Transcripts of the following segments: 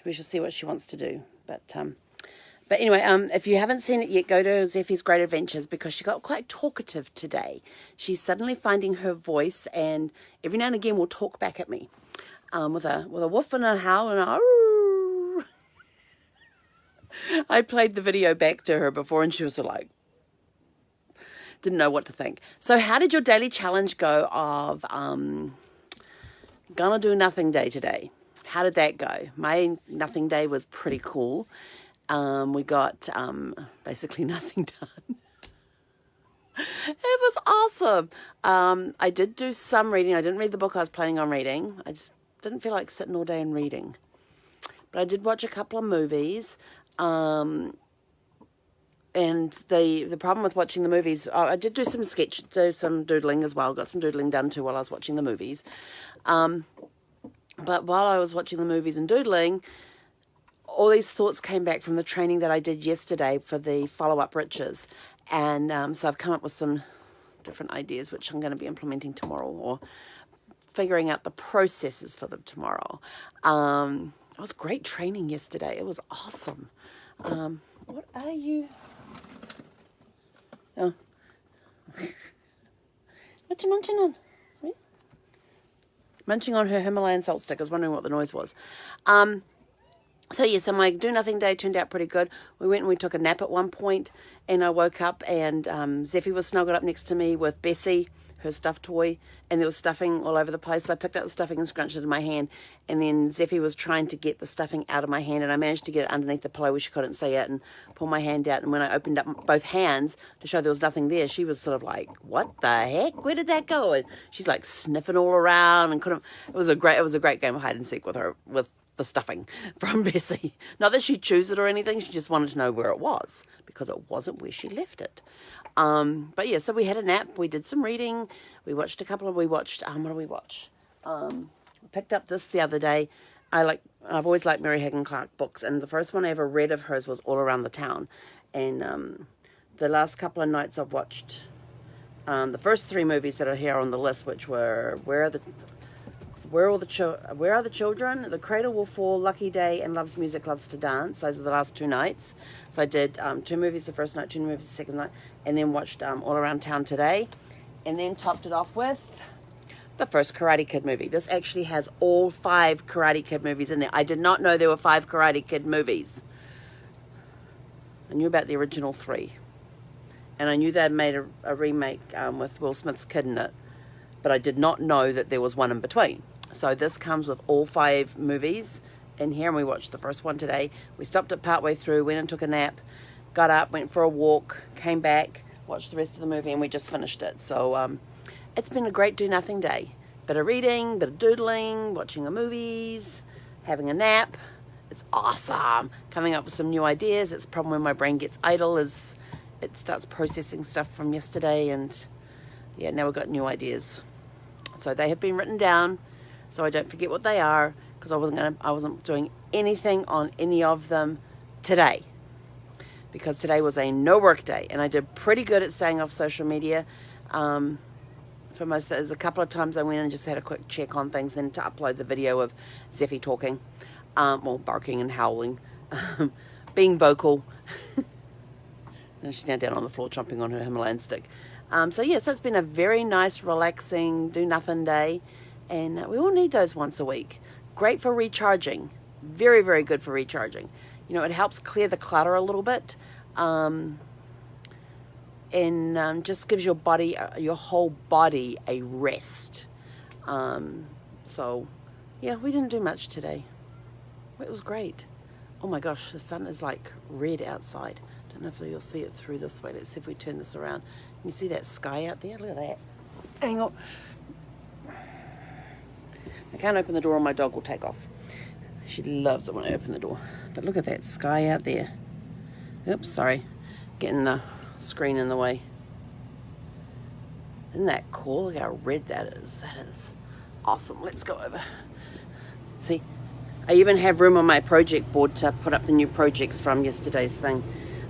we shall see what she wants to do. But anyway, if you haven't seen it yet, go to Zeffie's Great Adventures, because she got quite talkative today. She's suddenly finding her voice, and every now and again will talk back at me with a woof and a howl and a arrrr. I played the video back to her before, and she was like, didn't know what to think. So how did your daily challenge go of gonna do nothing day today? How did that go? My nothing day was pretty cool. We got basically nothing done. It was awesome. I did do some reading. I didn't read the book I was planning on reading. I just didn't feel like sitting all day and reading. But I did watch a couple of movies. And the problem with watching the movies, I did do some doodling as well. Got some doodling done too while I was watching the movies. But while I was watching the movies and doodling, all these thoughts came back from the training that I did yesterday for the follow-up riches. And so I've come up with some different ideas, which I'm going to be implementing tomorrow, or figuring out the processes for them tomorrow. It was great training yesterday. It was awesome. What are you? Oh. What you munching on? Munching on her Himalayan salt stick. I was wondering what the noise was. So yes, my do nothing day turned out pretty good. We went and we took a nap at one point, and I woke up and Zeffie was snuggled up next to me with Bessie, her stuffed toy, and there was stuffing all over the place. So I picked up the stuffing and scrunched it in my hand, and then Zeffie was trying to get the stuffing out of my hand, and I managed to get it underneath the pillow where she couldn't see it, and pull my hand out. And when I opened up both hands to show there was nothing there, she was sort of like, "What the heck? Where did that go?" And she's like sniffing all around and couldn't. It was a great game of hide and seek with her, with the stuffing from Bessie. Not that she chose it or anything, she just wanted to know where it was, because it wasn't where she left it. But yeah, so we had a nap, we did some reading, we watched what did we watch? We picked up this the other day. I've always liked Mary Higgin Clark books, and the first one I ever read of hers was All Around the Town. And the last couple of nights I've watched the first three movies that are here on the list, which were Where Are the Children, The Cradle Will Fall, Lucky Day, and Loves Music, Loves to Dance. Those were the last two nights. So I did 2 movies the first night, 2 movies the second night, and then watched All Around Town today, and then topped it off with the first Karate Kid movie. This actually has all 5 Karate Kid movies in there. I did not know there were 5 Karate Kid movies. I knew about the original 3. And I knew they'd made a remake with Will Smith's kid in it, but I did not know that there was one in between. So this comes with all 5 movies in here, and we watched the first one today. We stopped it partway through, went and took a nap, got up, went for a walk, came back, watched the rest of the movie, and we just finished it. So it's been a great do-nothing day. Bit of reading, bit of doodling, watching the movies, having a nap. It's awesome. Coming up with some new ideas. It's a problem when my brain gets idle, is it starts processing stuff from yesterday, and yeah, now we've got new ideas. So they have been written down, so I don't forget what they are, because I wasn't doing anything on any of them today, because today was a no work day, and I did pretty good at staying off social media. For most, there's a couple of times I went and just had a quick check on things, then to upload the video of Zeffie talking, barking and howling, being vocal. And she's now down on the floor chomping on her Himalayan stick. So it's been a very nice, relaxing, do-nothing day. And we all need those once a week. Great for recharging. Very, very good for recharging. You know, it helps clear the clutter a little bit. And just gives your body, your whole body, a rest. We didn't do much today. It was great. Oh my gosh, the sun is like red outside. Don't know if you'll see it through this way. Let's see if we turn this around. Can you see that sky out there? Look at that. Hang on. I can't open the door or my dog will take off. She loves it when I open the door. But look at that sky out there. Oops, sorry. Getting the screen in the way. Isn't that cool? Look how red that is. That is awesome. Let's go over. See, I even have room on my project board to put up the new projects from yesterday's thing.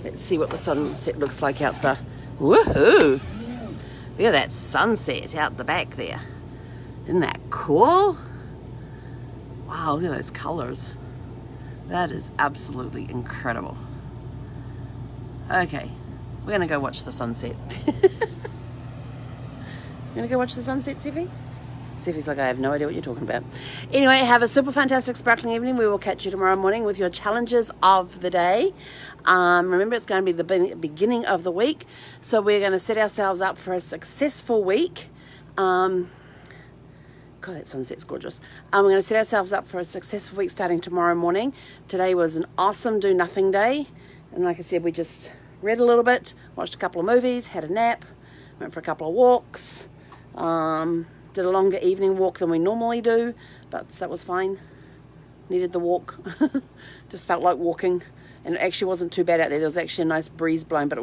Let's see what the sunset looks like out there. Woohoo! Look at that sunset out the back there. Isn't that cool? Wow, look at those colors. That is absolutely incredible. Okay, we're going to go watch the sunset. We're going to go watch the sunset, Siffy? Siffy's like, I have no idea what you're talking about. Anyway, have a super fantastic sparkling evening. We will catch you tomorrow morning with your challenges of the day. Remember, it's going to be the beginning of the week. So we're going to set ourselves up for a successful week. God, that sunset's gorgeous. We're going to set ourselves up for a successful week starting tomorrow morning. Today was an awesome do nothing day. And like I said, we just read a little bit, watched a couple of movies, had a nap, went for a couple of walks. Did a longer evening walk than we normally do, but that was fine. Needed the walk. Just felt like walking, and it actually wasn't too bad out there. There was actually a nice breeze blowing, but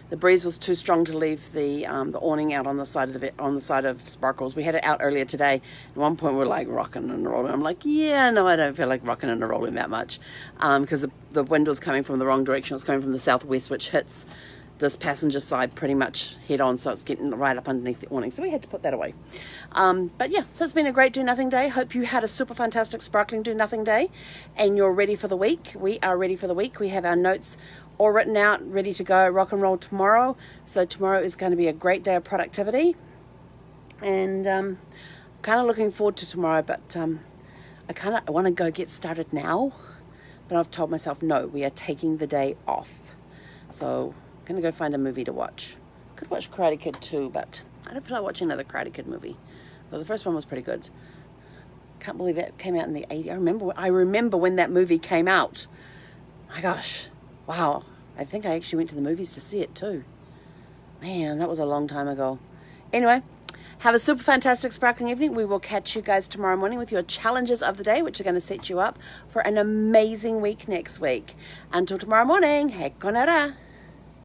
the breeze was too strong to leave the awning out on the side of Sparkles. We had it out earlier today. At one point, we were like rocking and rolling. I'm like, yeah, no, I don't feel like rocking and rolling that much, because the wind was coming from the wrong direction. It was coming from the southwest, which hits this passenger side pretty much head on, so it's getting right up underneath the awning, so we had to put that away. But yeah, so it's been a great do nothing day. Hope you had a super fantastic sparkling do nothing day and you're ready for the week. We are ready for the week. We have our notes all written out, ready to go rock and roll tomorrow. So tomorrow is going to be a great day of productivity, and kind of looking forward to tomorrow, but I want to go get started now, but I've told myself no, we are taking the day off. So I'm going to go find a movie to watch. Could watch Karate Kid 2, but I don't feel like watching another Karate Kid movie. Well, the first one was pretty good. Can't believe that came out in the 80s. I remember when that movie came out. My gosh. Wow. I think I actually went to the movies to see it too. Man, that was a long time ago. Anyway, have a super fantastic sparkling evening. We will catch you guys tomorrow morning with your challenges of the day, which are going to set you up for an amazing week next week. Until tomorrow morning, hei konara.